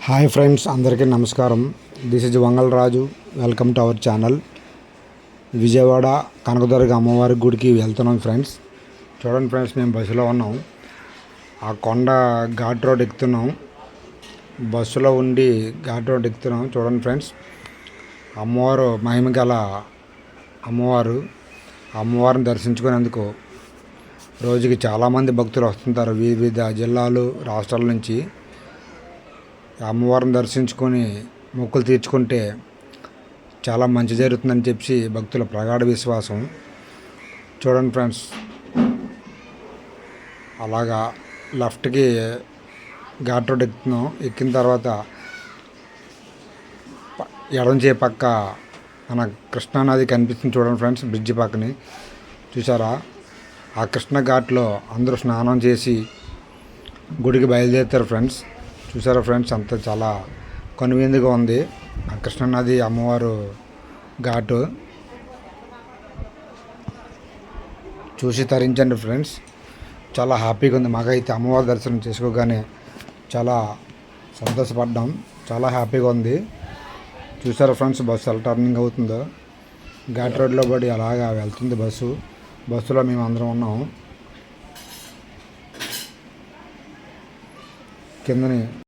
Hi friends, అందరికీ నమస్కారం. This is వంగల్ Raju. Welcome to our channel. Vijayawada Kanakadurga అమ్మవారి గుడికి వెళ్తున్నాం ఫ్రెండ్స్. చూడండి ఫ్రెండ్స్, మేము బస్సులో ఉన్నాం. ఆ కొండ ఘాట్ రోడ్ ఎక్కుతున్నాం. బస్సులో ఉండి ఘాట్ రోడ్ ఎక్కుతున్నాం. చూడండి ఫ్రెండ్స్, అమ్మవారు మహిమ గల అమ్మవారిని దర్శించుకునేందుకు రోజుకి చాలామంది భక్తులు వస్తుంటారు. వివిధ జిల్లాలు, రాష్ట్రాల నుంచి అమ్మవారిని దర్శించుకొని మొక్కులు తీర్చుకుంటే చాలా మంచి జరుగుతుందని చెప్పి భక్తుల ప్రగాఢ విశ్వాసం. చూడండి ఫ్రెండ్స్, అలాగా లెఫ్ట్కి ఘాట్ రోడ్ ఎక్కుతున్నాం. ఎక్కిన తర్వాత ఎడం చేయి పక్క మన కృష్ణానది కనిపిస్తుంది. చూడండి ఫ్రెండ్స్, బ్రిడ్జి పక్కని చూసారా? ఆ కృష్ణ ఘాట్లో అందరూ స్నానం చేసి గుడికి బయలుదేరుతారు ఫ్రెండ్స్. చూసారా ఫ్రెండ్స్, అంతా చాలా కనువిందుగా ఉంది. ఆ కృష్ణానది అమ్మవారు ఘాటు చూసి తరించండి ఫ్రెండ్స్. చాలా హ్యాపీగా ఉంది. మాకైతే అమ్మవారి దర్శనం చేసుకోగానే చాలా సంతోషపడ్డాం. చాలా హ్యాపీగా ఉంది. చూసారా ఫ్రెండ్స్, బస్సు ఎలా టర్నింగ్ అవుతుందో. ఘాట్ రోడ్లో పడి అలాగా వెళ్తుంది బస్సులో మేము అందరం ఉన్నాం. కిందని